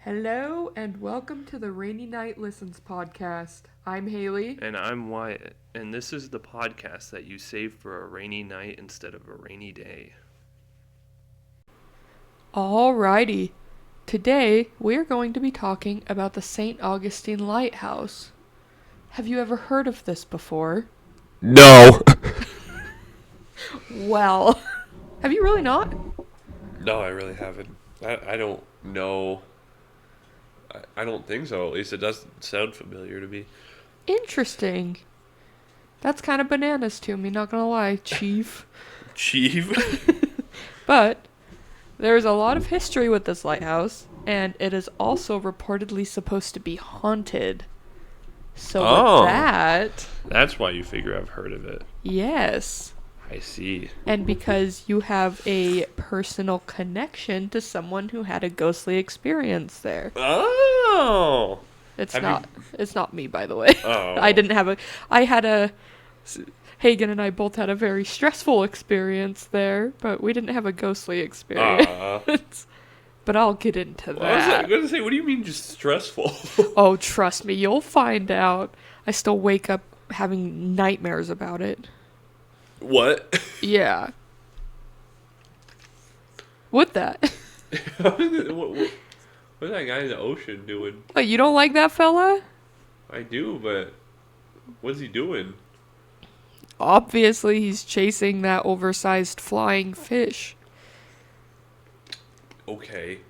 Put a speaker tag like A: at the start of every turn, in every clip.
A: Hello and welcome to the Rainy Night Listens podcast. I'm Hailey.
B: And I'm Wyatt, and this is the podcast that you save for a rainy night instead of a rainy day.
A: Alrighty. Today we're going to be talking about the St. Augustine Lighthouse. Have you ever heard of this before?
B: No!
A: Well, have you really not?
B: No, I really haven't. I don't know. I don't think so. At least it doesn't sound familiar to me.
A: Interesting. That's kind of bananas to me, not gonna lie, Chief.
B: Chief?
A: But there's a lot of history with this lighthouse, and it is also reportedly supposed to be haunted. So with that...
B: That's why you figure I've heard of it.
A: Yes.
B: I see.
A: And because you have a personal connection to someone who had a ghostly experience there.
B: Oh!
A: It's not me, by the way.
B: Oh.
A: Hagen and I both had a very stressful experience there, but we didn't have a ghostly experience. But I'll get into that.
B: I was going to say, what do you mean just stressful?
A: Oh, trust me, you'll find out. I still wake up having nightmares about it.
B: What?
A: Yeah. What that?
B: What's that guy in the ocean doing?
A: What, you don't like that fella?
B: I do, but what's he doing?
A: Obviously, he's chasing that oversized flying fish.
B: Okay.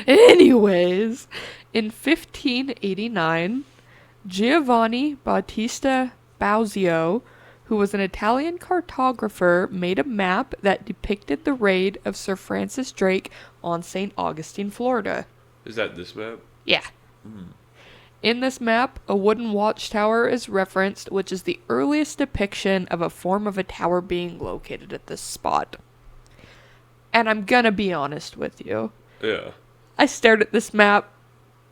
A: Anyways, in 1589, Giovanni Battista Bauzio, who was an Italian cartographer, made a map that depicted the raid of Sir Francis Drake on St. Augustine, Florida.
B: Is that this map?
A: Yeah. In this map, a wooden watchtower is referenced, which is the earliest depiction of a form of a tower being located at this spot. And I'm gonna be honest with you.
B: Yeah.
A: I stared at this map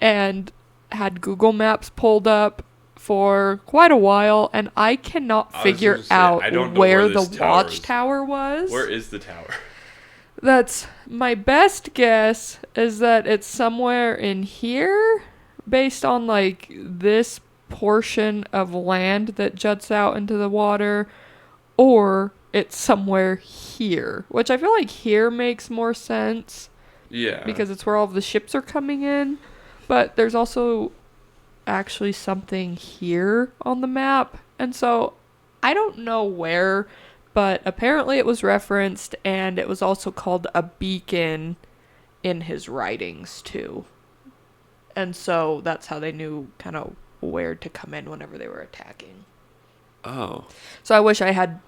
A: and had Google Maps pulled up for quite a while, and I cannot figure out where the watchtower was.
B: Where is the tower?
A: That's my best guess is that it's somewhere in here, based on like this portion of land that juts out into the water, or it's somewhere here, which I feel like here makes more sense.
B: Yeah.
A: Because it's where all of the ships are coming in. But there's also actually something here on the map. And so I don't know where, but apparently it was referenced, and it was also called a beacon in his writings too. And so that's how they knew kind of where to come in whenever they were attacking.
B: Oh.
A: So I wish I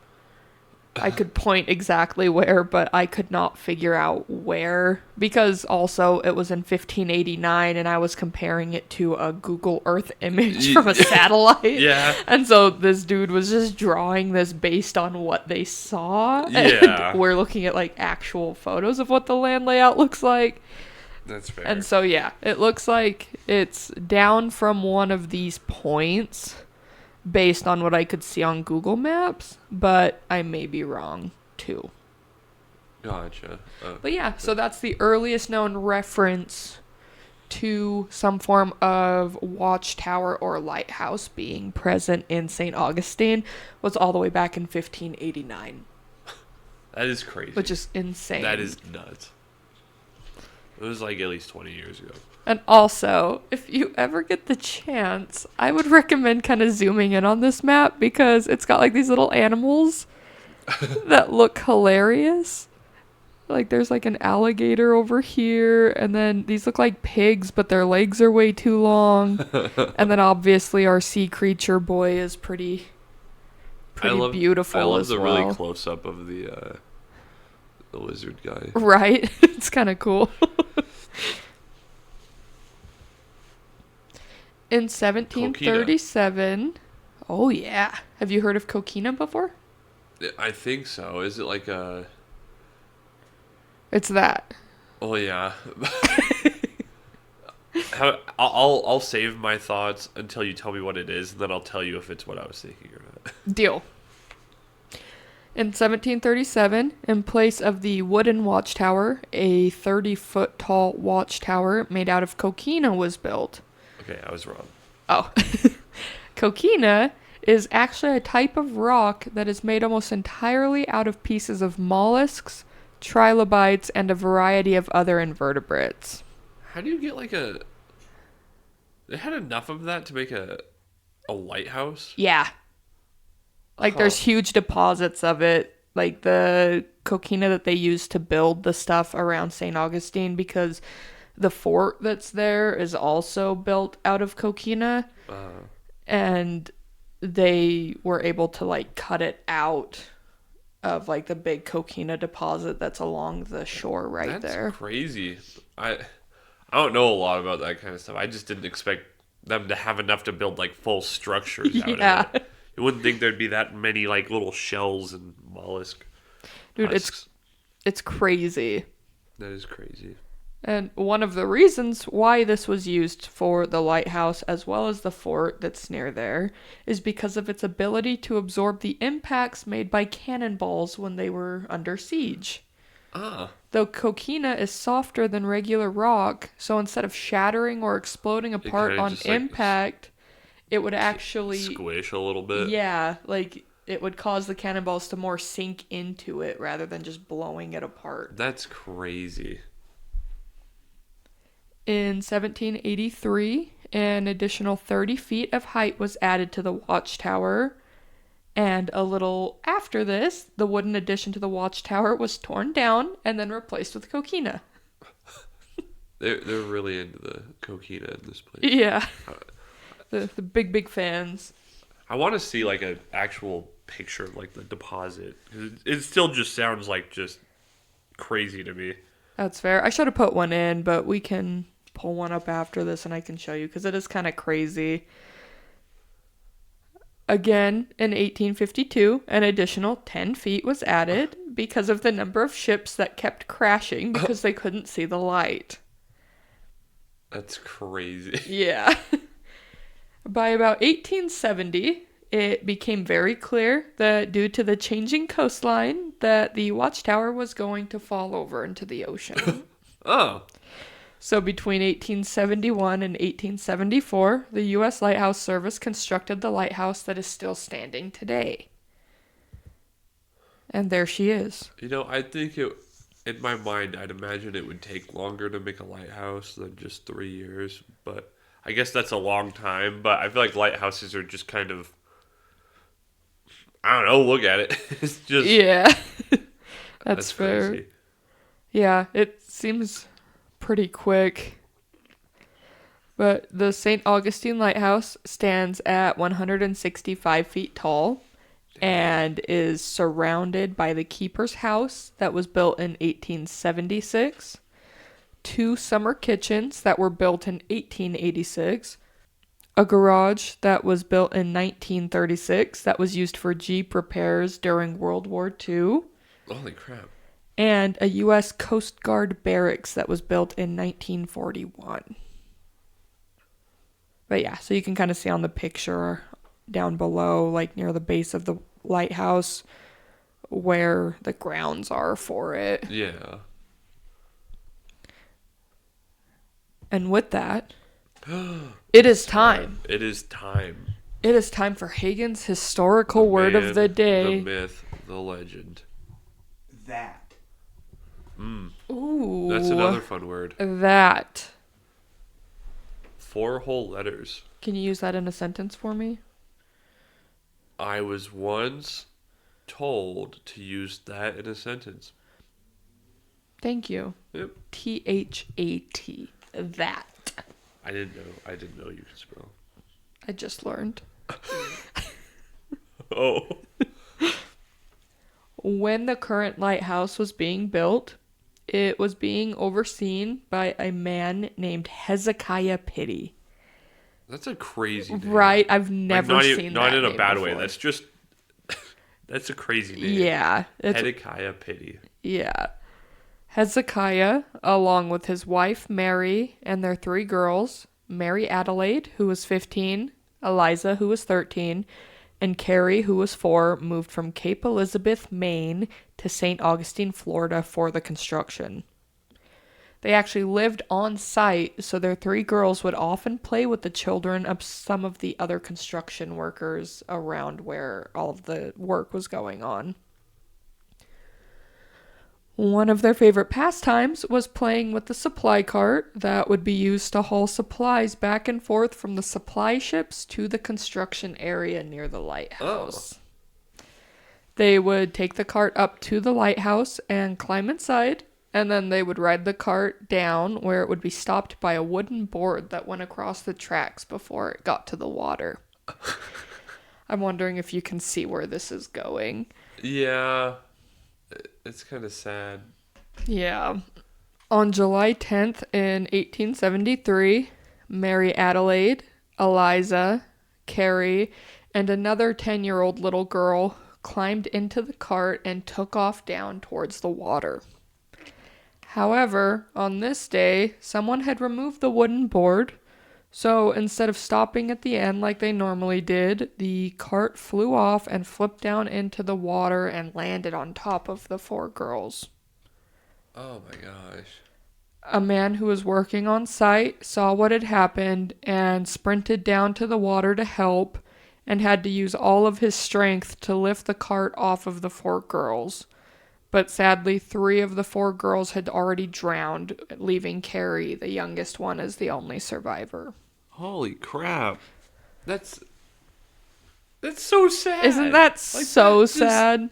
A: could point exactly where, but I could not figure out where, because also it was in 1589 and I was comparing it to a Google Earth image from a satellite.
B: Yeah.
A: And so this dude was just drawing this based on what they saw.
B: Yeah.
A: And we're looking at like actual photos of what the land layout looks like.
B: That's fair.
A: And so yeah, it looks like it's down from one of these points, based on what I could see on Google Maps, but I may be wrong, too.
B: Gotcha.
A: But yeah, so that's the earliest known reference to some form of watchtower or lighthouse being present in St. Augustine, was all the way back in 1589.
B: That is crazy.
A: Which is insane.
B: That is nuts. It was like at least 20 years ago.
A: And also, if you ever get the chance, I would recommend kind of zooming in on this map, because it's got like these little animals that look hilarious. Like there's like an alligator over here, and then these look like pigs, but their legs are way too long. And then obviously our sea creature boy is pretty beautiful.
B: I love
A: as
B: the
A: well.
B: really close up of the lizard guy.
A: Right? It's kind of cool. In 1737, oh yeah. Have you heard of coquina before?
B: I think so. Is it like a...
A: It's that.
B: Oh yeah. I'll save my thoughts until you tell me what it is, and then I'll tell you if it's what I was thinking or not.
A: Deal. In 1737, in place of the wooden watchtower, a 30-foot tall watchtower made out of coquina was built.
B: Okay, I was wrong.
A: Oh. Coquina is actually a type of rock that is made almost entirely out of pieces of mollusks, trilobites, and a variety of other invertebrates.
B: How do you get like a... They had enough of that to make a lighthouse?
A: Yeah. Like, there's huge deposits of it. Like, the coquina that they used to build the stuff around St. Augustine, because the fort that's there is also built out of coquina. And they were able to, like, cut it out of, like, the big coquina deposit that's along the shore there.
B: That's crazy. I don't know a lot about that kind of stuff. I just didn't expect them to have enough to build, like, full structures out of it. You wouldn't think there'd be that many, like, little shells and mollusk
A: Dude,
B: husks.
A: it's crazy.
B: That is crazy.
A: And one of the reasons why this was used for the lighthouse as well as the fort that's near there is because of its ability to absorb the impacts made by cannonballs when they were under siege. Though coquina is softer than regular rock, so instead of shattering or exploding apart on impact, it would actually
B: squish a little bit.
A: Yeah, like it would cause the cannonballs to more sink into it rather than just blowing it apart.
B: That's crazy.
A: In 1783, an additional 30 feet of height was added to the watchtower. And a little after this, the wooden addition to the watchtower was torn down and then replaced with coquina.
B: They're really into the coquina in this place.
A: Yeah. The big fans.
B: I want to see like an actual picture of like the deposit. It still just sounds like just crazy to me.
A: That's fair. I should have put one in, but we can pull one up after this and I can show you because it is kind of crazy. Again, in 1852, an additional 10 feet was added because of the number of ships that kept crashing because they couldn't see the light.
B: That's crazy.
A: Yeah. By about 1870, it became very clear that due to the changing coastline, that the watchtower was going to fall over into the ocean.
B: Oh.
A: So between 1871 and 1874, the U.S. Lighthouse Service constructed the lighthouse that is still standing today. And there she is.
B: You know, I think in my mind, I'd imagine it would take longer to make a lighthouse than just 3 years. But I guess that's a long time. But I feel like lighthouses are just kind of, I don't know, look at it. It's just...
A: Yeah. That's fair.
B: Crazy.
A: Yeah, it seems pretty quick. But the St. Augustine Lighthouse stands at 165 feet tall and is surrounded by the keeper's house that was built in 1876, 2 summer kitchens that were built in 1886, a garage that was built in 1936 that was used for Jeep repairs during World War II.
B: Holy crap.
A: And a U.S. Coast Guard barracks that was built in 1941. But yeah, so you can kind of see on the picture down below, like near the base of the lighthouse, where the grounds are for it.
B: Yeah.
A: And with that, it is time.
B: It is time.
A: It is time for Hagen's historical word of the day.
B: The myth, the legend.
C: That.
A: Ooh.
B: That's another fun word.
A: That.
B: 4 whole letters.
A: Can you use that in a sentence for me?
B: I was once told to use that in a sentence.
A: Thank you.
B: Yep.
A: T-H-A-T. That.
B: I didn't know you could spell.
A: I just learned.
B: Oh.
A: When the current lighthouse was being built, it was being overseen by a man named Hezekiah Pitty.
B: That's a crazy name.
A: Right? I've never seen that.
B: Not in a
A: name
B: bad
A: before.
B: way. That's just... That's a crazy name.
A: Yeah.
B: Hezekiah Pitty.
A: Yeah. Hezekiah, along with his wife Mary and their 3 girls, Mary Adelaide, who was 15, Eliza, who was 13, And Carrie, who was 4, moved from Cape Elizabeth, Maine to St. Augustine, Florida for the construction. They actually lived on site, so their 3 girls would often play with the children of some of the other construction workers around where all of the work was going on. One of their favorite pastimes was playing with the supply cart that would be used to haul supplies back and forth from the supply ships to the construction area near the lighthouse. Oh. They would take the cart up to the lighthouse and climb inside, and then they would ride the cart down where it would be stopped by a wooden board that went across the tracks before it got to the water. I'm wondering if you can see where this is going.
B: Yeah. It's kind of sad.
A: Yeah. On July 10th in 1873, Mary Adelaide, Eliza, Carrie, and another 10-year-old little girl climbed into the cart and took off down towards the water. However, on this day, someone had removed the wooden board, so instead of stopping at the end like they normally did, the cart flew off and flipped down into the water and landed on top of the 4 girls.
B: Oh my gosh.
A: A man who was working on site saw what had happened and sprinted down to the water to help and had to use all of his strength to lift the cart off of the 4 girls. But sadly, 3 of the 4 girls had already drowned, leaving Carrie, the youngest one, as the only survivor.
B: Holy crap. That's so sad.
A: Isn't that so sad?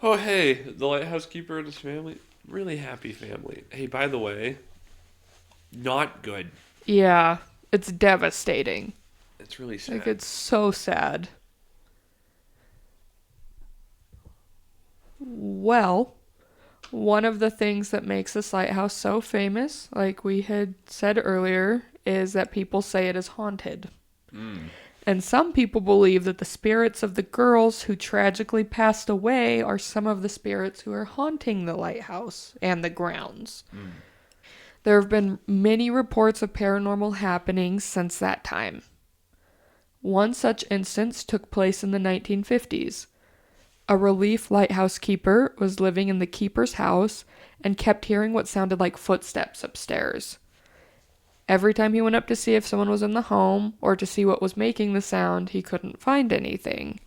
B: Oh, hey, the lighthouse keeper and his family, really happy family. Hey, by the way, not good.
A: Yeah, it's devastating.
B: It's really sad.
A: Like, it's so sad. Well, one of the things that makes this lighthouse so famous, like we had said earlier, is that people say it is haunted. And some people believe that the spirits of the girls who tragically passed away are some of the spirits who are haunting the lighthouse and the grounds. There have been many reports of paranormal happenings since that time. One such instance took place in the 1950s. A relief lighthouse keeper was living in the keeper's house and kept hearing what sounded like footsteps upstairs. Every time he went up to see if someone was in the home or to see what was making the sound, he couldn't find anything.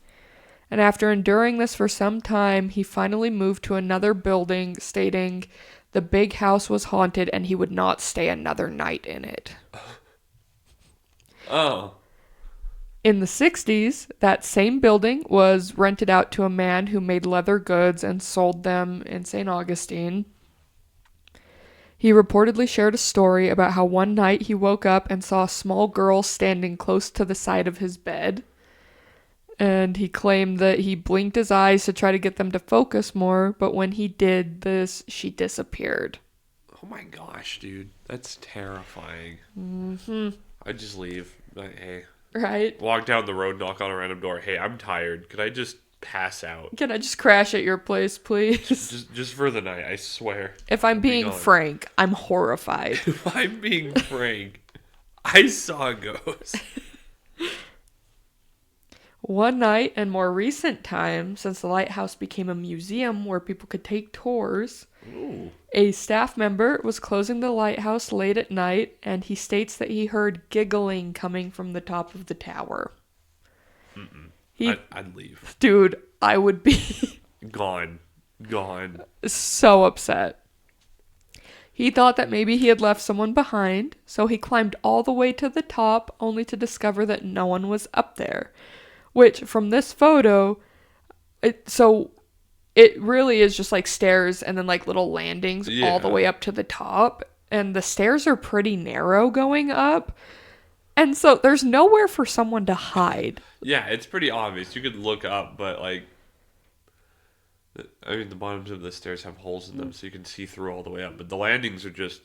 A: And after enduring this for some time, he finally moved to another building, stating the big house was haunted and he would not stay another night in it.
B: Oh.
A: In the 60s, that same building was rented out to a man who made leather goods and sold them in St. Augustine. He reportedly shared a story about how one night he woke up and saw a small girl standing close to the side of his bed. And he claimed that he blinked his eyes to try to get them to focus more, but when he did this, she disappeared.
B: Oh my gosh, dude. That's terrifying. I'd just leave. Like, hey.
A: Right?
B: Walk down the road, knock on a random door. Hey, I'm tired. Could I just pass out?
A: Can I just crash at your place, please?
B: Just for the night, I swear.
A: If I'm being frank, I'm horrified.
B: If I'm being frank, I saw a ghost.
A: One night in more recent times, since the lighthouse became a museum where people could take tours, a staff member was closing the lighthouse late at night, and he states that he heard giggling coming from the top of the tower.
B: I'd leave.
A: Dude, I would be
B: Gone.
A: So upset. He thought that maybe he had left someone behind, so he climbed all the way to the top, only to discover that no one was up there. Which, from this photo, it really is just like stairs and then like little landings all the way up to the top. And the stairs are pretty narrow going up. And so there's nowhere for someone to hide.
B: Yeah, it's pretty obvious. You could look up, but like, I mean, the bottoms of the stairs have holes in them, so you can see through all the way up. But the landings are just,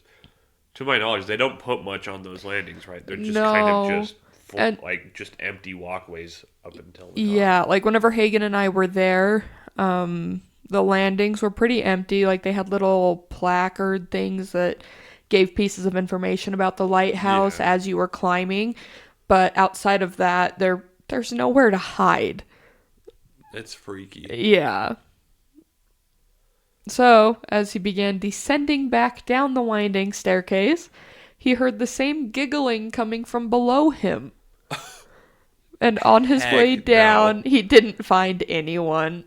B: to my knowledge, they don't put much on those landings, right? They're just kind of just full, like just empty walkways up until the top.
A: Yeah, like whenever Hagen and I were there, the landings were pretty empty. Like they had little placard things that gave pieces of information about the lighthouse as you were climbing. But outside of that, they're there's nowhere to hide.
B: It's freaky.
A: Yeah. So, as he began descending back down the winding staircase, he heard the same giggling coming from below him. And on his way down, he didn't find anyone.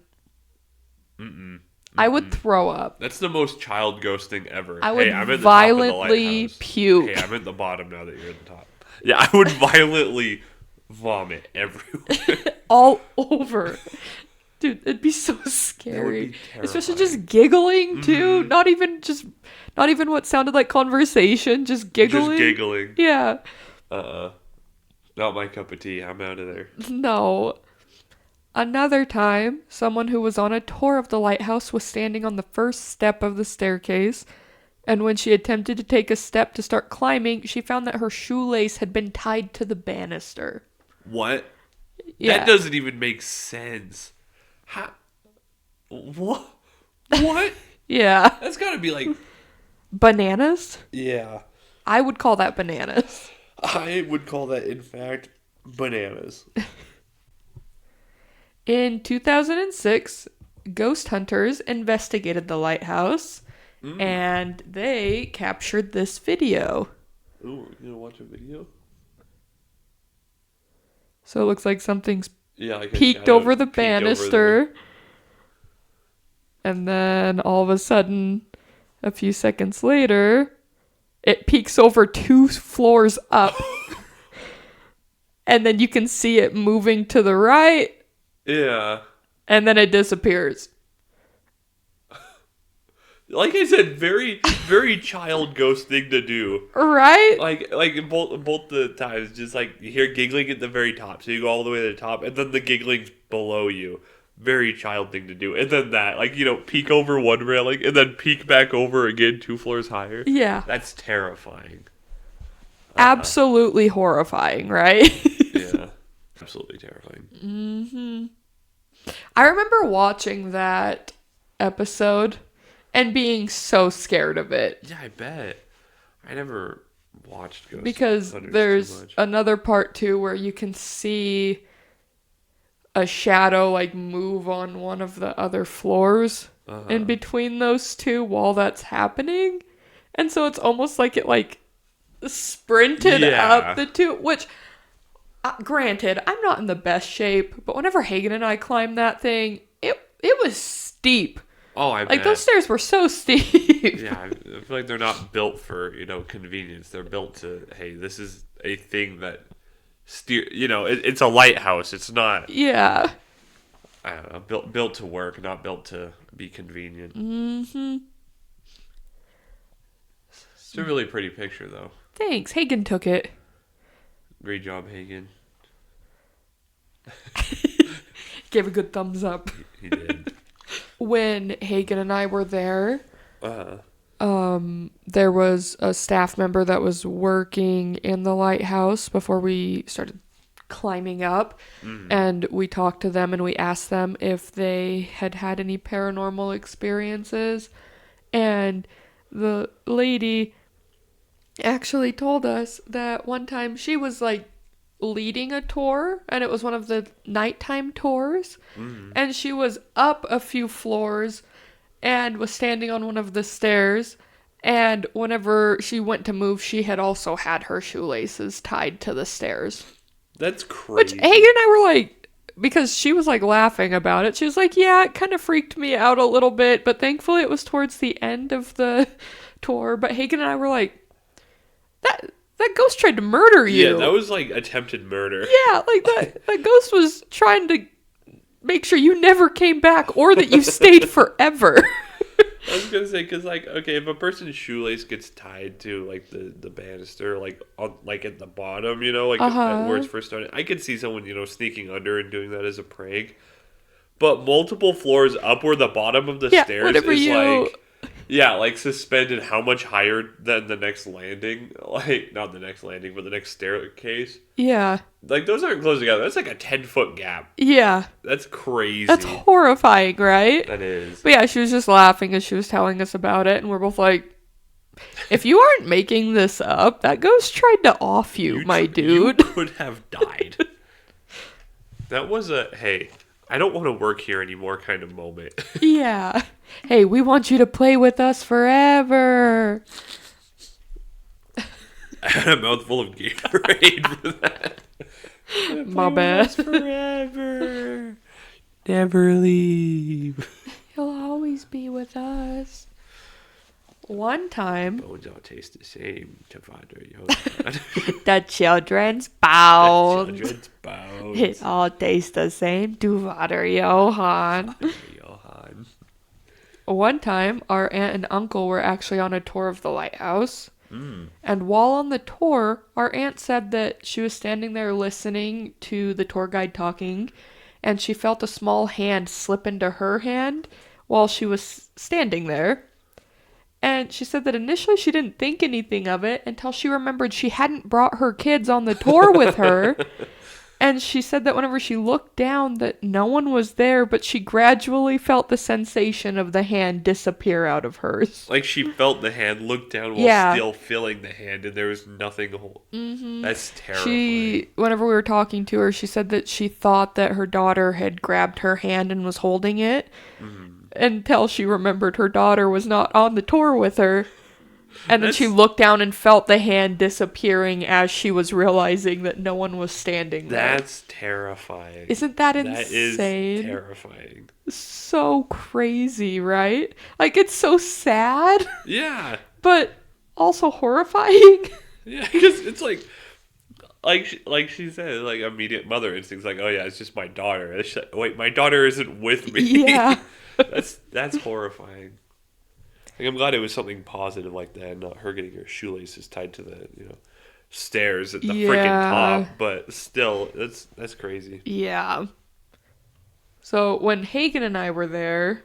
A: I would throw up.
B: That's the most child ghosting ever.
A: I would
B: I'm at
A: violently
B: the top of the
A: puke.
B: Hey, I'm at the bottom now that you're at the top. Yeah, I would violently vomit everywhere.
A: All over. Dude, it'd be so scary.
B: Be
A: especially just giggling too. Not even what sounded like conversation, just giggling.
B: Just giggling.
A: Yeah.
B: Not my cup of tea. I'm out of there.
A: No. Another time, someone who was on a tour of the lighthouse was standing on the first step of the staircase, and when she attempted to take a step to start climbing, she found that her shoelace had been tied to the banister.
B: What?
A: Yeah.
B: That doesn't even make sense. How? What? What?
A: Yeah.
B: That's gotta be like...
A: Bananas?
B: Yeah.
A: I would call that bananas.
B: I would call that, in fact, bananas.
A: In 2006, ghost hunters investigated the lighthouse, and they captured this video.
B: Ooh, you gonna watch a video?
A: So it looks like something's
B: like
A: peeked over the banister. And then all of a sudden, a few seconds later, it peeks over 2 floors up. And then you can see it moving to the right.
B: Yeah.
A: And then it disappears.
B: Like I said, very, very child ghost thing to do.
A: Right?
B: Like both the times, just like you hear giggling at the very top, so you go all the way to the top, and then the giggling's below you. Very child thing to do. And then that, like, peek over one railing, and then peek back over again 2 floors higher.
A: Yeah.
B: That's terrifying.
A: Absolutely horrifying, right?
B: Yeah. Absolutely terrifying.
A: Mm-hmm. I remember watching that episode and being so scared of it.
B: Yeah, I bet. I never watched Ghost
A: because
B: Hunters
A: there's
B: too much.
A: another part too where you can see a shadow like move on one of the other floors in between those two while that's happening. And so it's almost like it like sprinted up the two, which granted, I'm not in the best shape, but whenever Hagen and I climbed that thing, it was steep.
B: Oh, I bet.
A: Like, those stairs were so steep.
B: Yeah, I feel like they're not built for, convenience. They're built to, hey, this is a thing that it's a lighthouse. It's not,
A: Yeah.
B: I don't know, built to work, not built to be convenient.
A: Mm-hmm.
B: It's a really pretty picture, though.
A: Thanks. Hagen took it.
B: Great job, Hagen.
A: Gave a good thumbs up.
B: He did.
A: When Hagen and I were there, there was a staff member that was working in the lighthouse before we started climbing up, and we talked to them and we asked them if they had had any paranormal experiences, and the lady actually told us that one time she was like leading a tour, and it was one of the nighttime tours, and she was up a few floors and was standing on one of the stairs, and whenever she went to move, she had also had her shoelaces tied to the stairs.
B: That's crazy.
A: Which Hagen and I were like, because she was like laughing about it, she was like, yeah, it kind of freaked me out a little bit, but thankfully it was towards the end of the tour. But Hagen and I were like, that ghost tried to murder you.
B: Yeah, that was like attempted murder.
A: Yeah, like that ghost was trying to make sure you never came back or that you stayed forever.
B: I was gonna say, because like, okay, if a person's shoelace gets tied to like the banister, like like at the bottom, where it's first started, I could see someone sneaking under and doing that as a prank. But multiple floors up where the bottom of the stairs is like. Yeah, like suspended how much higher than the next landing? Like, not the next landing, but the next staircase.
A: Yeah.
B: Like, those aren't close together. That's like a 10-foot gap.
A: Yeah.
B: That's crazy.
A: That's horrifying, right?
B: That is.
A: But yeah, she was just laughing as she was telling us about it, and we're both like, if you aren't making this up, that ghost tried to off you, my dude.
B: You could have died. That was a, hey, I don't want to work here anymore kind of moment.
A: Yeah. Hey, we want you to play with us forever.
B: I had a mouthful of Gatorade for that.
A: My bad.
B: Forever. Never leave.
A: He'll always be with us. One time,
B: Bones all taste the same to Father Johann.
A: the children's bones.
B: Children's bones.
A: It all tastes the same to Father Johann.
B: Father Johann.
A: One time, our aunt and uncle were actually on a tour of the lighthouse. And while on the tour, our aunt said that she was standing there listening to the tour guide talking, and she felt a small hand slip into her hand while she was standing there. And she said that initially she didn't think anything of it until she remembered she hadn't brought her kids on the tour with her. And she said that whenever she looked down that no one was there, but she gradually felt the sensation of the hand disappear out of hers.
B: Like she felt the hand, looked down while still feeling the hand, and there was nothing. That's terrifying.
A: Whenever we were talking to her, she said that she thought that her daughter had grabbed her hand and was holding it until she remembered her daughter was not on the tour with her. And then she looked down and felt the hand disappearing as she was realizing that no one was standing there.
B: That's terrifying.
A: Isn't that insane?
B: That is terrifying.
A: So crazy, right? Like, it's so sad.
B: Yeah.
A: But also horrifying.
B: Yeah, because it's like she said, like immediate mother instincts, like, oh yeah, it's just my daughter. It's like, wait, my daughter isn't with me.
A: Yeah.
B: That's horrifying. Like, I'm glad it was something positive like that, and not her getting her shoelaces tied to the stairs at the freaking top. But still, that's crazy.
A: Yeah. So when Hagen and I were there,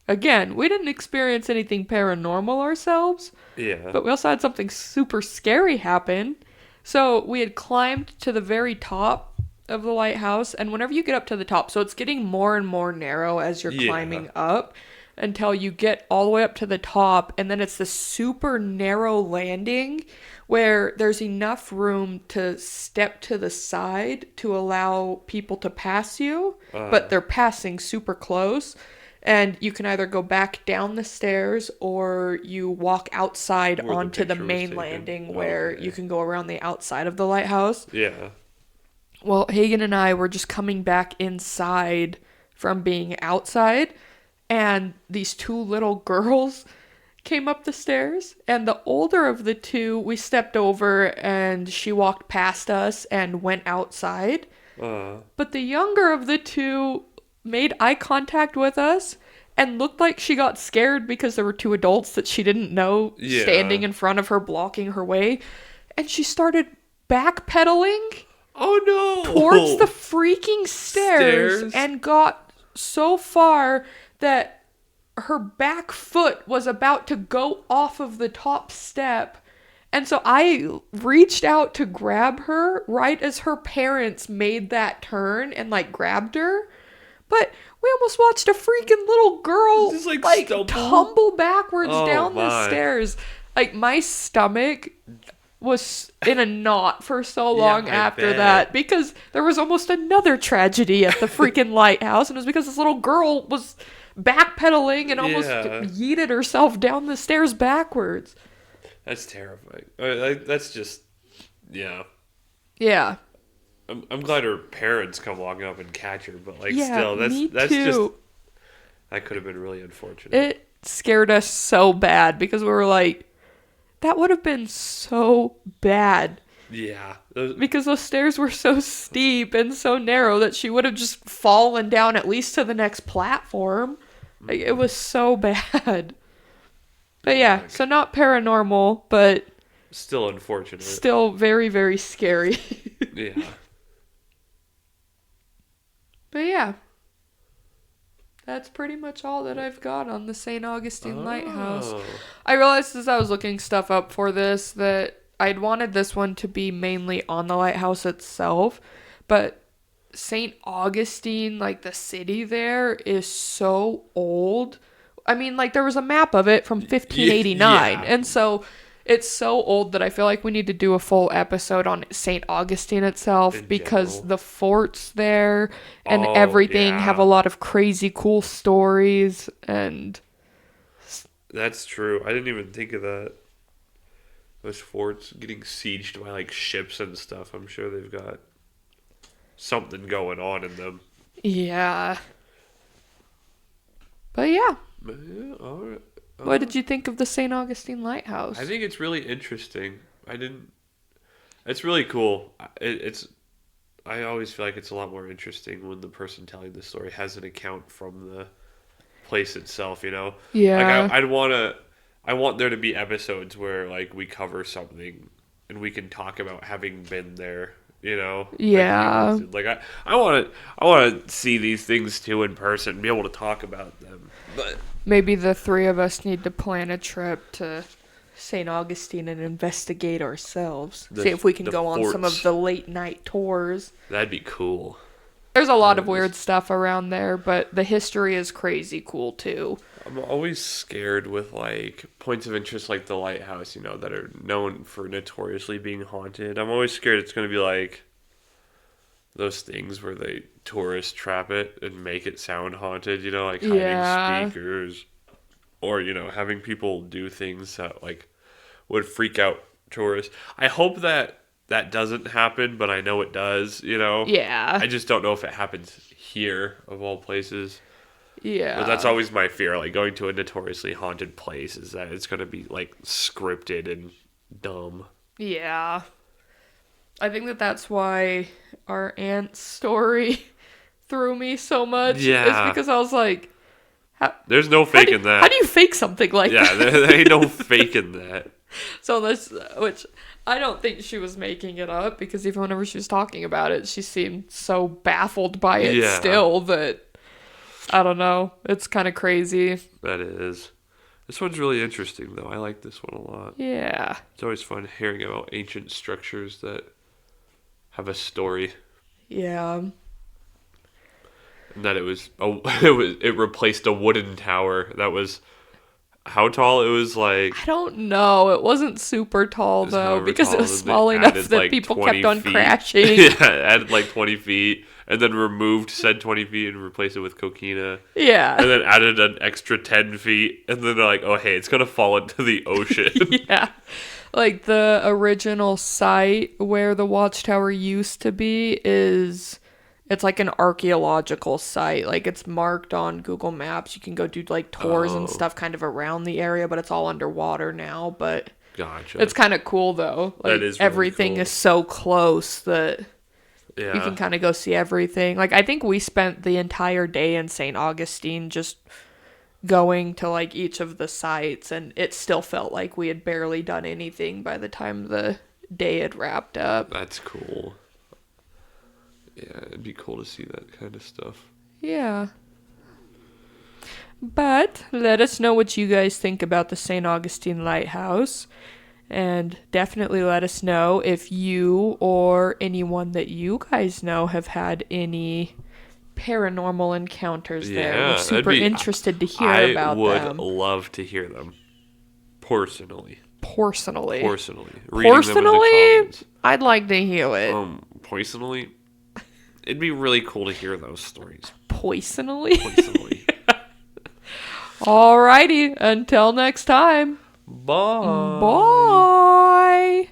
A: again, we didn't experience anything paranormal ourselves.
B: Yeah.
A: But we also had something super scary happen. So we had climbed to the very top of the lighthouse, and whenever you get up to the top, so it's getting more and more narrow as you're climbing up, until you get all the way up to the top, and then it's this super narrow landing where there's enough room to step to the side to allow people to pass you, but they're passing super close, and you can either go back down the stairs or you walk outside onto the main landing where you can go around the outside of the lighthouse.
B: Yeah.
A: Well, Hagen and I were just coming back inside from being outside, and these two little girls came up the stairs, and the older of the two, we stepped over, and she walked past us and went outside. But the younger of the two made eye contact with us and looked like she got scared because there were two adults that she didn't know standing in front of her, blocking her way. And she started backpedaling towards the freaking stairs and got so far that her back foot was about to go off of the top step. And so I reached out to grab her right as her parents made that turn and grabbed her. But we almost watched a freaking little girl tumble backwards down the stairs. Like, my stomach was in a knot for so long after that, because there was almost another tragedy at the freaking lighthouse, and it was because this little girl was backpedaling and almost yeeted herself down the stairs backwards.
B: That's terrifying. That's just, yeah. I'm glad her parents come walking up and catch her, but still, that's just, that could have been really unfortunate.
A: It scared us so bad because we were like, that would have been so bad.
B: Yeah.
A: Because those stairs were so steep and so narrow that she would have just fallen down at least to the next platform. Like, it was so bad. But yeah, so not paranormal, but
B: still unfortunate.
A: Still very, very scary.
B: Yeah.
A: But yeah. That's pretty much all that I've got on the St. Augustine Lighthouse. I realized as I was looking stuff up for this that I'd wanted this one to be mainly on the lighthouse itself, but St. Augustine, the city there, is so old. I mean, there was a map of it from 1589, and so it's so old that I feel like we need to do a full episode on St. Augustine itself
B: In
A: because
B: general.
A: the forts there and
B: Oh,
A: everything
B: yeah.
A: have a lot of crazy cool stories and
B: That's true. I didn't even think of that. Those forts getting sieged by like ships and stuff. I'm sure they've got something going on in them.
A: yeah. But yeah,
B: But yeah, all right.
A: what did you think of the St. Augustine Lighthouse?
B: I think it's really interesting. It's really cool. It's. I always feel like it's a lot more interesting when the person telling the story has an account from the place itself. You know.
A: Yeah.
B: Like I want there to be episodes where like we cover something and we can talk about having been there. You know.
A: Yeah.
B: Like I want to see these things too in person and be able to talk about them. But
A: Maybe the three of us need to plan a trip to St. Augustine and investigate ourselves. See if we can
B: the
A: go on some of
B: forts.
A: the late night tours.
B: That'd be cool.
A: There's a lot of weird stuff around there, but the history is crazy cool too.
B: I'm always scared with like points of interest like the lighthouse, you know, that are known for notoriously being haunted. I'm always scared it's going to be like those things where they tourist trap it and make it sound haunted, you know, like hiding
A: Yeah.
B: speakers or, you know, having people do things that like would freak out tourists. I hope that doesn't happen, but I know it does, you know.
A: Yeah.
B: I just don't know if it happens here of all places.
A: Yeah.
B: But that's always my fear, like going to a notoriously haunted place is that it's going to be like scripted and dumb.
A: Yeah. I think that's why our aunt's story threw me so much.
B: Yeah.
A: Is because I was like,
B: There's no faking that.
A: how do you fake something like
B: Yeah,
A: that?
B: there ain't no faking that.
A: So this, which I don't think she was making it up because even whenever she was talking about it, she seemed so baffled by it
B: Yeah.
A: still that, I don't know, it's kind of crazy.
B: That is. This one's really interesting, though. I like this one a lot.
A: Yeah.
B: It's always fun hearing about ancient structures that have a story,
A: Yeah.
B: and that it replaced a wooden tower that was how tall? It was like
A: I don't know. It wasn't super tall
B: was
A: though
B: however
A: because it
B: tall,
A: was
B: and they
A: small enough
B: added,
A: that
B: like,
A: people
B: 20
A: kept on
B: feet.
A: crashing.
B: Yeah, added like 20 feet, and then removed said 20 feet and replaced it with coquina.
A: Yeah.
B: And then added an extra 10 feet, and then they're like, oh, hey, it's going to fall into the ocean.
A: Yeah. Like the original site where the watchtower used to be it's like an archaeological site. Like it's marked on Google Maps. You can go do like tours and
B: Oh.
A: stuff kind of around the area, but it's all underwater now. But
B: Gotcha.
A: it's kind of cool though. Like
B: That is really
A: everything
B: cool.
A: is so close that
B: Yeah.
A: you can kind of go see everything. Like I think we spent the entire day in St. Augustine just going to like each of the sites, and it still felt like we had barely done anything by the time the day had wrapped up.
B: That's cool. Yeah, it'd be cool to see that kind of stuff.
A: Yeah. But let us know what you guys think about the St. Augustine Lighthouse. And definitely let us know if you or anyone that you guys know have had any paranormal encounters there.
B: Yeah,
A: We're
B: that'd
A: super
B: be-
A: interested to hear
B: I
A: about
B: would
A: them.
B: love to hear them. Personally.
A: Personally.
B: Reading them in
A: Personally,
B: the comments.
A: I'd like to hear it.
B: Personally, it'd be really cool to hear those stories.
A: Personally?
B: Personally.
A: Alrighty, until next time.
B: Bye.
A: Bye.